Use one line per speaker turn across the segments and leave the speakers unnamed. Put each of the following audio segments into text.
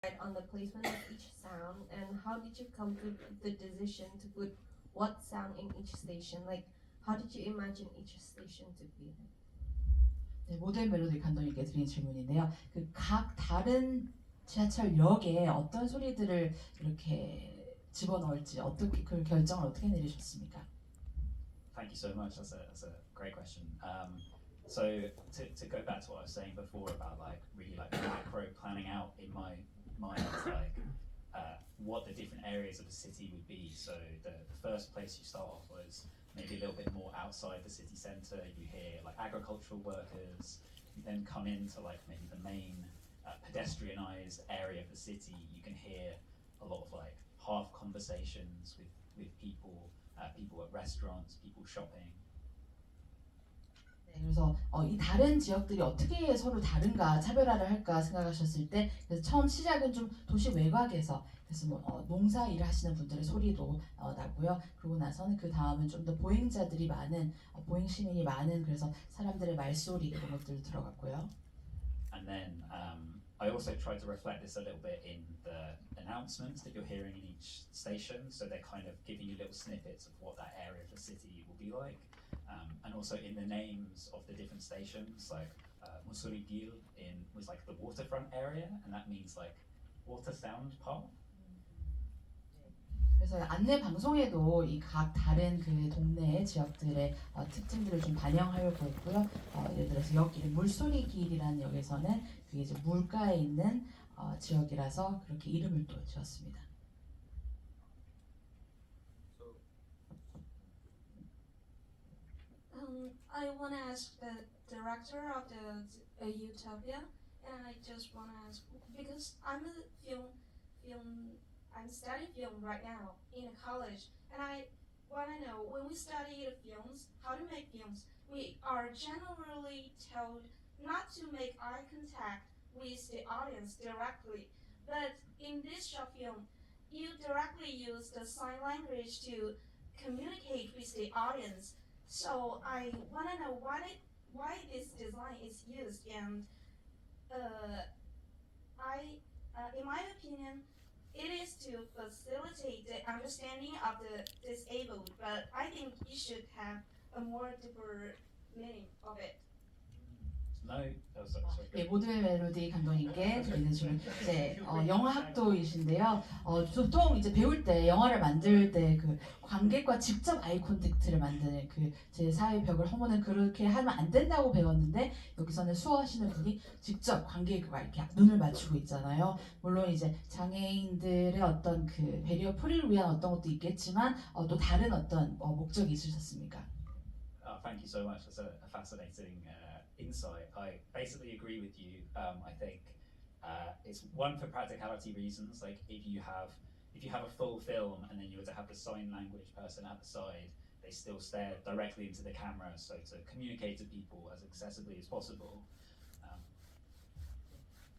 on the placement of each sound, and how did you come to the decision to put what sound in each station? Like, how did you imagine each station to be?
네, 모델 멜로디 감독님께 드린 질문인데요. 그 각 다른 지하철역에 어떤 소리들을 이렇게 집어넣을지 어떻게 그 결정을 어떻게 내리셨습니까?
Thank you so much. That's a great question. So to go back to what I was saying before about like really like macro planning out in my mind like what the different areas of the city would be. So the first place you start off was maybe a little bit more outside the city centre. You hear like agricultural workers. You then come into like maybe the main pedestrianised area of the city. You can hear a lot of like half conversations with people, people at restaurants, people shopping.
네, 그래서 이 다른 지역들이 어떻게 서로 다른가 차별화를 할까 생각하셨을 때 그래서 처음 시작은 좀 도시 외곽에서 그래서 뭐 농사 일을 하시는 분들의 소리도 나고요. 그러고 나서는 그 다음은 좀 더 보행자들이 많은 보행 시민이 많은 그래서 사람들의 말소리 그런 것들도 들어갔고요.
And then I also tried to reflect this a little bit in the announcements that you're hearing in each station. So they're kind of giving you little snippets of what that area of the city will be like. And also in the names of the different stations, like Musurigil was like the waterfront area, and that means like water sound path.
그래서 안내 방송에도 이 각 다른 그 동네 지역들의 특징들을 좀 반영하려고 했고요. 예를 들어서 여기 물소리 길이라는 역에서는 그게 이제 물가에 있는 지역이라서 그렇게 이름을 또 지었습니다.
I want to ask the director of the Utopia, and I just want to ask because I'm studying film right now in a college, and I want to know when we study the films, how to make films. We are generally told not to make eye contact with the audience directly, but in this short film, you directly use the sign language to communicate with the audience. So I want to know why this design is used, and in my opinion, it is to facilitate the understanding of the disabled. But I think you should have a more deeper meaning of it.
No, sorry.
네, 모델 멜로디 감독님께 드리는 질문. 이제 영화 학도이신데요. 보통 이제 배울 때 영화를 만들 때 그 관객과 직접 아이 콘택트를 만드는 그 제 사회 벽을 허무는 그렇게 하면 안 된다고 배웠는데 여기서는 수어하시는 분이 직접 관객과 이렇게 눈을 맞추고 있잖아요. 물론 이제 장애인들의 어떤 그 배리어 프리를 위한 어떤 것도 있겠지만 또 다른 어떤 목적이 있으셨습니까?
Thank you so much. That's a fascinating insight. I basically agree with you. I think it's one for practicality reasons. Like if you have a full film and then you were to have the sign language person at the side, they still stare directly into the camera. So to communicate to people as accessibly as possible.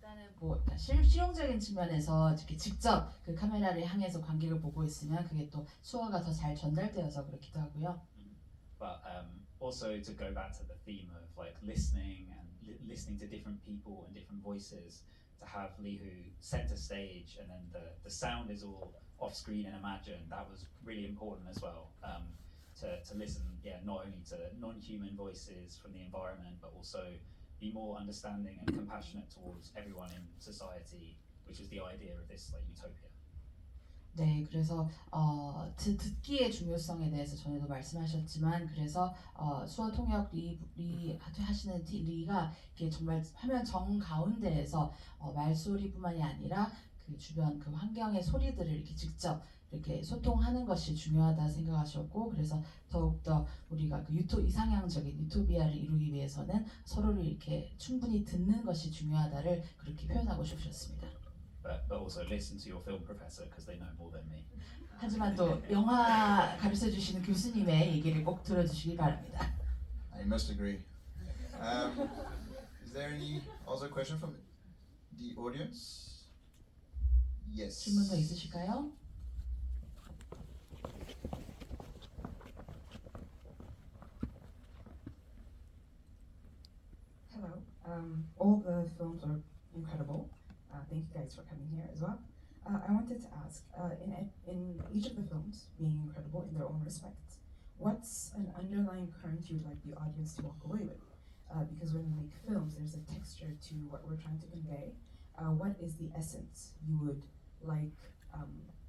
일단은 뭐 실용적인 측면에서 이렇게 직접 그 카메라를 향해서 관객을 보고 있으면 그게 또 수어가 더 잘 전달되어서 그렇기도 하고요.
But also to go back to the theme of like listening and listening to different people and different voices, to have Lihu center stage and then the sound is all off screen and imagined. That was really important as well. To listen, not only to non-human voices from the environment, but also be more understanding and compassionate towards everyone in society, which is the idea of this like utopia.
네, 그래서 듣기의 중요성에 대해서 전에도 말씀하셨지만 그래서 수어 통역 리 하시는 리가 이게 정말 화면 정 가운데에서 말소리뿐만이 아니라 그 주변 그 환경의 소리들을 이렇게 직접 이렇게 소통하는 것이 중요하다 생각하셨고 그래서 더욱더 우리가 그 이상향적인 유토피아를 이루기 위해서는 서로를 이렇게 충분히 듣는 것이 중요하다를 그렇게 표현하고 싶으셨습니다.
But also listen to your film professor because they know more than me.
하지만 또 영화 가르쳐 주시는 교수님의 얘기를 꼭 들어주시기 바랍니다.
I must agree. Is there any other question from the audience? Yes.
질문 더 있으실까요?
Hello. All the films are incredible. thank you guys for coming here as well. I wanted to ask, in each of the films being incredible in their own respects, what's an underlying current you'd like the audience to walk away with? Because when we make films, there's a texture to what we're trying to convey. What is the essence you would like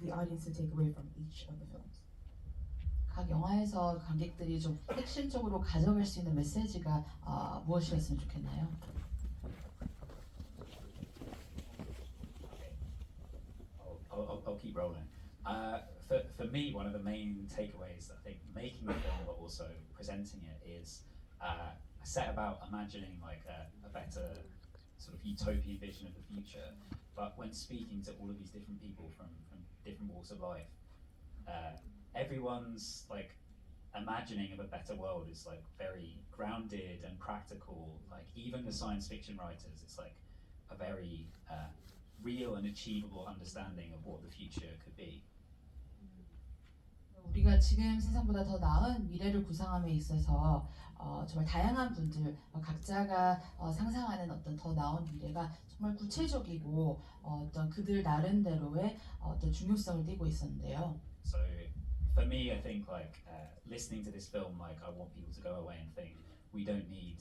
the audience to take away from each of the films?
각 영화에서 관객들이 좀 핵심적으로 가져갈 수 있는 메시지가 무엇이었으면 좋겠나요?
I'll keep rolling. For me, one of the main takeaways, I think, making the film but also presenting it is a set about imagining like a better sort of utopian vision of the future. But when speaking to all of these different people from different walks of life, everyone's like imagining of a better world is like very grounded and practical. Like even the science fiction writers, it's like a very real and achievable understanding of what the future could be.
우리가 지금 세상보다 더 나은 미래를 구상함에 있어서 정말 다양한 분들 각자가 상상하는 어떤 더 나은 미래가 정말 구체적이고 어떤 그들 나름대로의 어떤 중요성을 띠고 있었는데요.
So for me, I think like listening to this film, like I want people to go away and think we don't need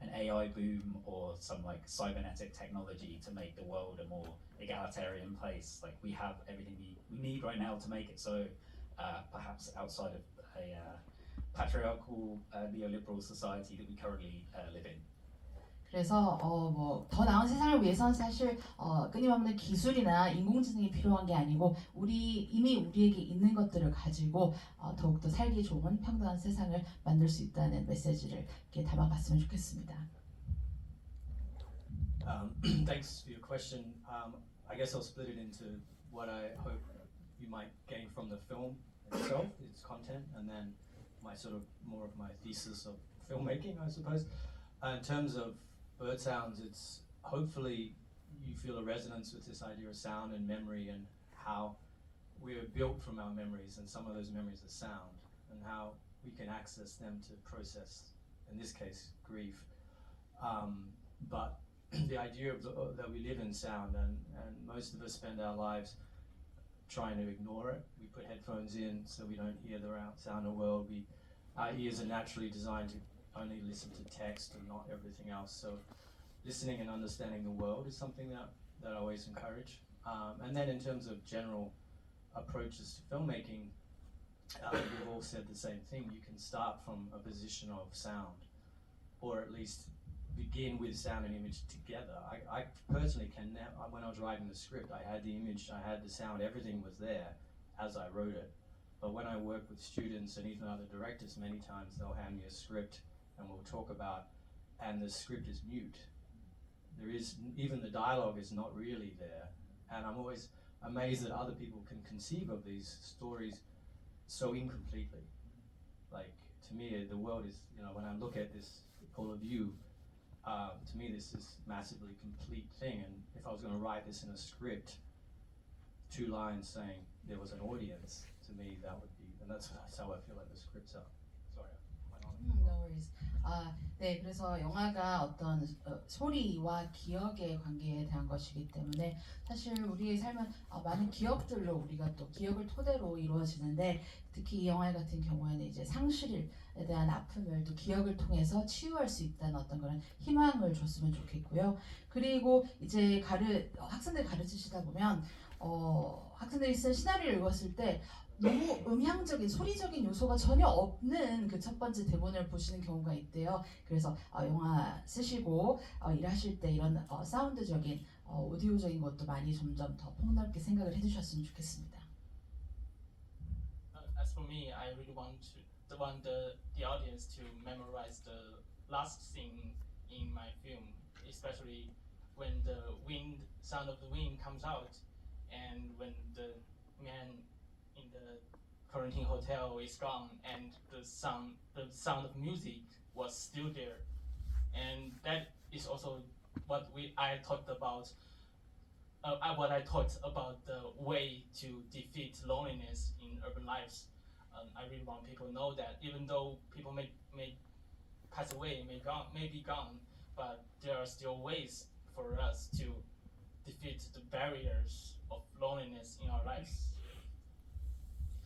an AI boom or some like cybernetic technology to make the world a more egalitarian place. Like we have everything we need right now to make it so. Perhaps outside of a patriarchal neoliberal society that we currently live in.
그래서 뭐 더 나은 세상을 위해서는 사실 끊임없는 기술이나 인공지능이 필요한 게 아니고 이미 우리에게 있는 것들을 가지고 더욱더 살기 좋은 평등한 세상을 만들 수 있다는 메시지를 이렇게 담아봤으면 좋겠습니다.
Thanks for your question. I guess I'll split it into what I hope you might gain from the film itself, its content, and then my sort of more of my thesis of filmmaking, I suppose. In terms of bird sounds, it's hopefully you feel a resonance with this idea of sound and memory and how we're built from our memories, and some of those memories are sound, and how we can access them to process, in this case, grief. But the idea of that we live in sound, and most of us spend our lives trying to ignore it. We put headphones in so we don't hear the sound of the world. Our ears are naturally designed to only listen to text and not everything else. So listening and understanding the world is something that I always encourage. And then in terms of general approaches to filmmaking, we've all said the same thing. You can start from a position of sound, or at least begin with sound and image together. I personally can now, when I was writing the script, I had the image, I had the sound, everything was there as I wrote it. But when I work with students and even other directors, many times they'll hand me a script and we'll talk about, and the script is mute. There is, even the dialogue is not really there. And I'm always amazed that other people can conceive of these stories so incompletely. Like, to me, the world is, when I look at this, all of you, to me this is massively complete thing, and if I was going to write this in a script, 2 lines saying there was an audience, to me that would be, and that's how I feel like the scripts are. Sorry, I went on.
No worries. 네, 그래서 영화가 어떤 소리와 기억의 관계에 대한 것이기 때문에 사실 우리의 삶은 많은 기억들로 우리가 또 기억을 토대로 이루어지는데, 특히 이 영화 같은 경우에는 이제 상실에 대한 아픔을 또 기억을 통해서 치유할 수 있다는 어떤 그런 희망을 줬으면 좋겠고요. 그리고 이제 학생들 가르치시다 보면 학생들이 쓴 시나리오를 읽었을 때 너무 음향적인 소리적인 요소가 전혀 없는 그 첫 번째 대본을 보시는 경우가 있대요. 그래서 영화 쓰시고 일하실 때 이런 사운드적인 오디오적인 것도 많이 점점 더 폭넓게 생각을 해주셨으면 좋겠습니다.
As for me, I really want the audience to memorize the last scene in my film, especially when the sound of the wind comes out, and when the man in the quarantine hotel is gone, and the sound of music was still there, and that is also what I thought about the way to defeat loneliness in urban lives. I really want people to know that even though people may pass away, may be gone, but there are still ways for us to defeat the barriers of loneliness in our lives.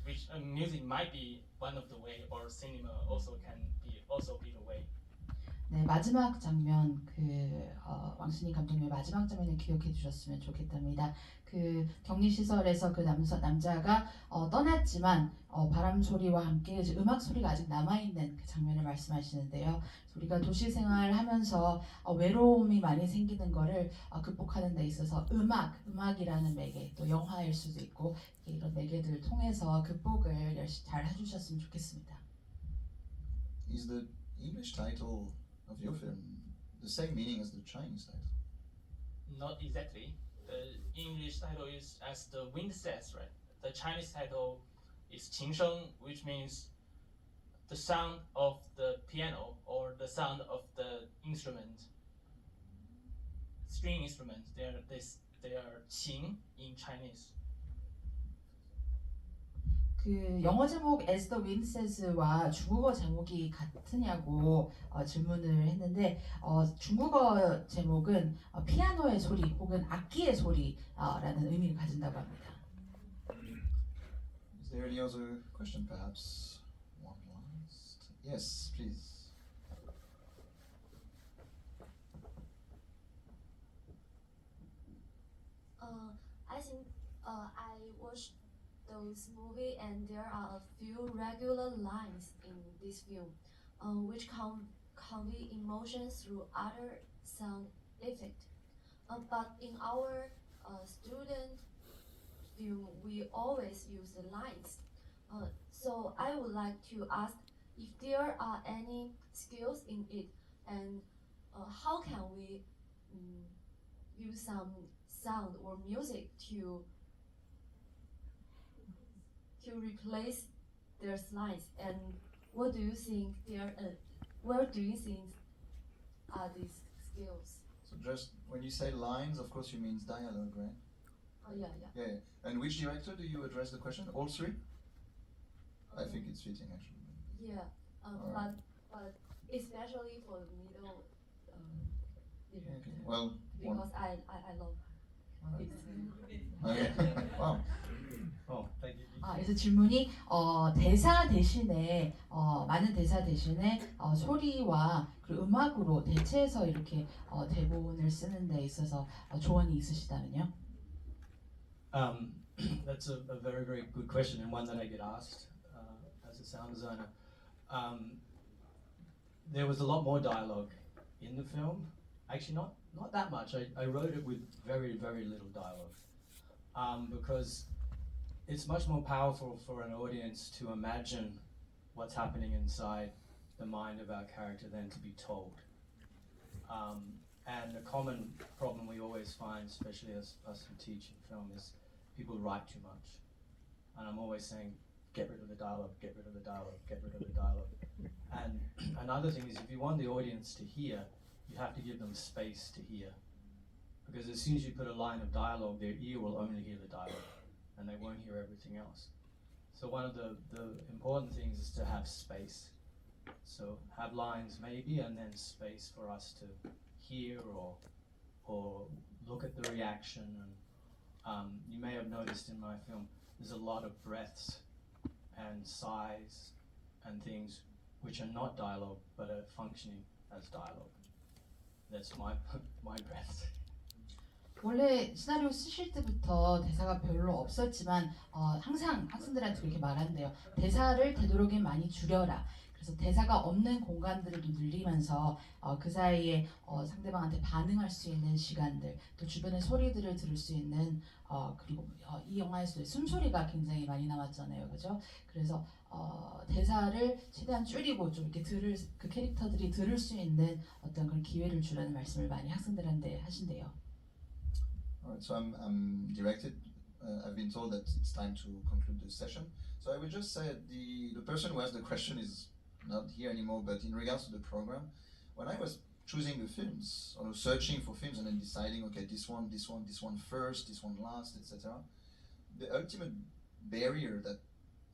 Which music might be one of the way, or cinema also can be the way.
네, 마지막 장면 왕순이 감독님의 마지막 장면을 기억해 주셨으면 좋겠답니다. 그 격리 시설에서 그 남자가 떠났지만 바람 소리와 함께 이제 음악 소리가 아직 남아 있는 그 장면을 말씀하시는데요. 우리가 도시 생활하면서 외로움이 많이 생기는 거를 극복하는 데 있어서 음악이라는 매개, 또 영화일 수도 있고 이런 매개들을 통해서 극복을 열심히 잘 해주셨으면 좋겠습니다.
Is the English title of your film the same meaning as the Chinese title?
Not exactly. The English title is as the wind says, right? The Chinese title is 琴声, which means the sound of the piano or the sound of the instrument, string instrument. They are 琴 in Chinese.
그 영어 제목 As the Wind Says와 중국어 제목이 같으냐고 질문을 했는데 중국어 제목은 피아노의 소리 혹은 악기의 소리라는 의미를 가진다고 합니다.
Is there any other question, perhaps? One last. Yes, please.
I think I watched those movie and there are a few regular lines in this film, which convey emotions through other sound effect. But in our student film, we always use the lines. So I would like to ask if there are any skills in it, and how can we use some sound or music to replace their lines, and what do you think where do you think are these skills?
So just when you say lines, of course you mean dialogue, right?
Oh yeah.
Yeah. And which director do you address the question? All three? I think it's fitting actually.
Yeah,
Alright.
but especially for the middle director,
Okay. Well, one.
because I love
Alright.
it.
Okay. Wow.
Oh, thank you.
그래서 질문이 대사 대신에 많은 대사 대신에 소리와 그리고 음악으로 대체해서 이렇게 대본을 쓰는 데 있어서 조언이 있으시다면요?
That's a very, very good question, and one that I get asked as a sound designer. There was a lot more dialogue in the film. Actually, not that much. I wrote it with very, very little dialogue because it's much more powerful for an audience to imagine what's happening inside the mind of our character than to be told. And the common problem we always find, especially as us who teach in film, is people write too much. And I'm always saying, get rid of the dialogue, get rid of the dialogue, get rid of the dialogue. And another thing is, if you want the audience to hear, you have to give them space to hear. Because as soon as you put a line of dialogue, their ear will only hear the dialogue, and they won't hear everything else. So one of the important things is to have space. So have lines maybe, and then space for us to hear or look at the reaction. And you may have noticed in my film, there's a lot of breaths and sighs and things which are not dialogue but are functioning as dialogue. That's my breath.
원래 시나리오 쓰실 때부터 대사가 별로 없었지만 항상 학생들한테 그렇게 말한대요. 대사를 되도록이면 많이 줄여라. 그래서 대사가 없는 공간들을 좀 늘리면서 그 사이에 상대방한테 반응할 수 있는 시간들, 또 주변의 소리들을 들을 수 있는 그리고 이 영화에서도 숨소리가 굉장히 많이 나왔잖아요, 그죠? 그래서 대사를 최대한 줄이고 좀 이렇게 그 캐릭터들이 들을 수 있는 어떤 그런 기회를 주라는 말씀을 많이 학생들한테 하신대요.
Alright, so I'm directed. I've been told that it's time to conclude the session. So I would just say the person who asked the question is not here anymore, but in regards to the program, when I was choosing the films, or searching for films and then deciding, okay, this one first, this one last, etc., the ultimate barrier that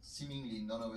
seemingly none of